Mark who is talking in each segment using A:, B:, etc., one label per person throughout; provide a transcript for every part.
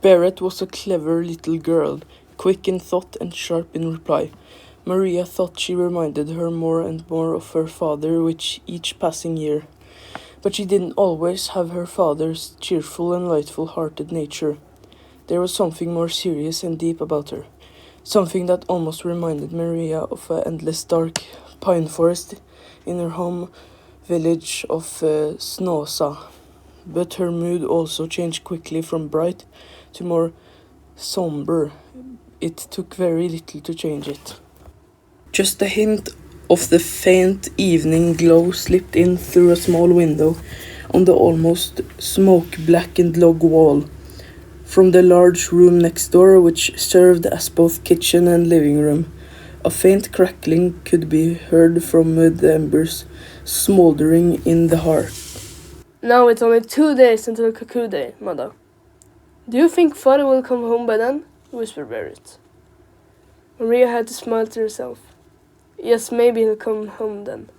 A: Berit was a clever little girl, quick in thought and sharp in reply. Maria thought she reminded her more and more of her father with each passing year. But she didn't always have her father's cheerful and lightful-hearted nature. There was something more serious and deep about her, something that almost reminded Maria of an endless dark pine forest in her home village of Snåsa. But her mood also changed quickly from bright to more somber. It took very little to change it. Just a hint of the faint evening glow slipped in through a small window on the almost smoke-blackened log wall. From the large room next door, which served as both kitchen and living room, a faint crackling could be heard from the embers smoldering in the hearth.
B: Now it's only 2 days until Cuckoo Day, Mother. Do you think Father will come home by then? Whispered Berit. Maria had to smile to herself. Yes, maybe he'll come home then.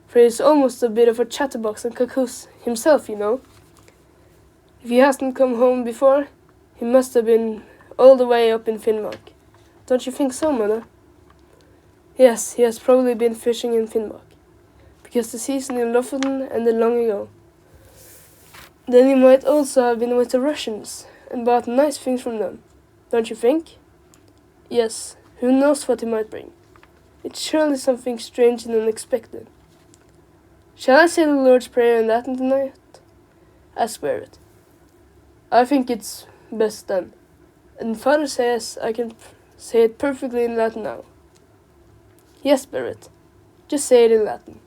B: For he's almost a bit of a chatterbox and cuckoos himself, you know. If he hasn't come home before, he must have been all the way up in Finnmark. Don't you think so, Mother? Yes, he has probably been fishing in Finnmark, because the season in Lofoten ended long ago. Then he might also have been with the Russians and bought nice things from them. Don't you think? Yes, who knows what he might bring. It's surely something strange and unexpected. Shall I say the Lord's Prayer in Latin tonight? Asked Berit. I think it's best done. And Father says I can say it perfectly in Latin now. Yes, Berit. Just say it in Latin.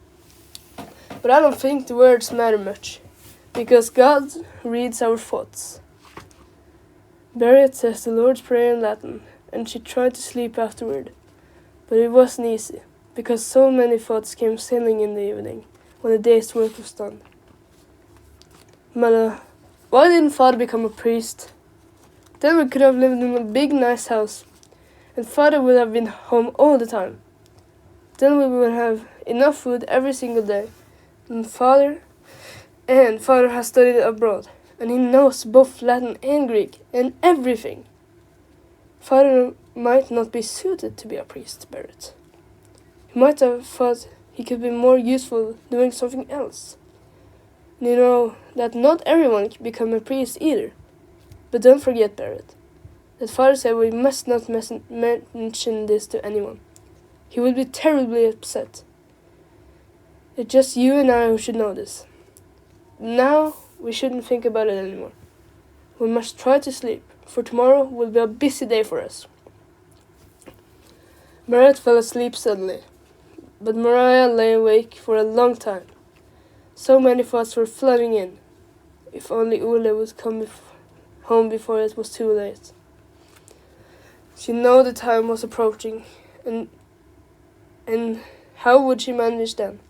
B: But I don't think the words matter much, because God reads our thoughts. Berit says the Lord's Prayer in Latin, and she tried to sleep afterward. But it wasn't easy, because so many thoughts came sailing in the evening, when the day's work was done. Mother, why didn't Father become a priest? Then we could have lived in a big nice house, and Father would have been home all the time. Then we would have enough food every single day. And Father has studied abroad, and he knows both Latin and Greek, and everything. Father might not be suited to be a priest, Berit. He might have thought he could be more useful doing something else. And you know that not everyone can become a priest either. But don't forget, Berit, that Father said we must not mention this to anyone. He would be terribly upset. It's just you and I who should know this. Now we shouldn't think about it anymore. We must try to sleep, for tomorrow will be a busy day for us. Berit fell asleep suddenly, but Maria lay awake for a long time. So many thoughts were flooding in. If only Ole would come home before it was too late. She knew the time was approaching, and how would she manage then?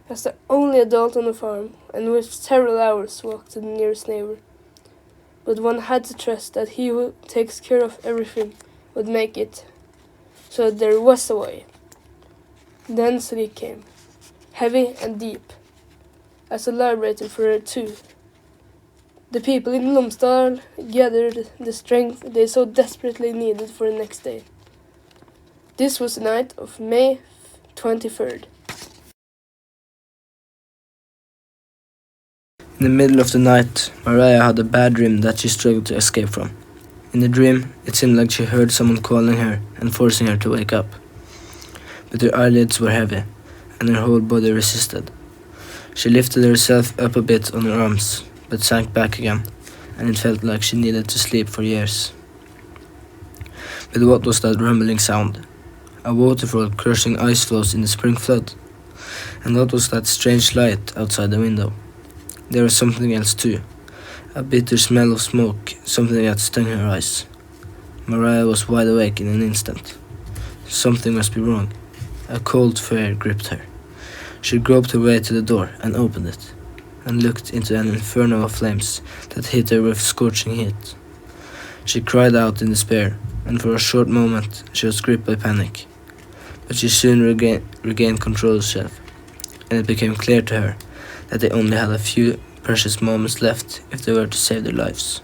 B: As the only adult on the farm, and with several hours' walk to the nearest neighbor. But one had to trust that he who takes care of everything would make it, so that there was a way. Then sleep came, heavy and deep, as a liberator for her too. The people in Lomsdalen gathered the strength they so desperately needed for the next day. This was the night of May 23rd.
C: In the middle of the night, Maria had a bad dream that she struggled to escape from. In the dream, it seemed like she heard someone calling her and forcing her to wake up. But her eyelids were heavy, and her whole body resisted. She lifted herself up a bit on her arms, but sank back again, and it felt like she needed to sleep for years. But what was that rumbling sound? A waterfall crushing ice floes in the spring flood? And what was that strange light outside the window? There was something else too, a bitter smell of smoke, something that stung her eyes. Maria was wide awake in an instant. Something must be wrong. A cold fear gripped her. She groped her way to the door and opened it, and looked into an inferno of flames that hit her with scorching heat. She cried out in despair, and for a short moment she was gripped by panic. But she soon regained control of herself, and it became clear to her that they only had a few precious moments left if they were to save their lives.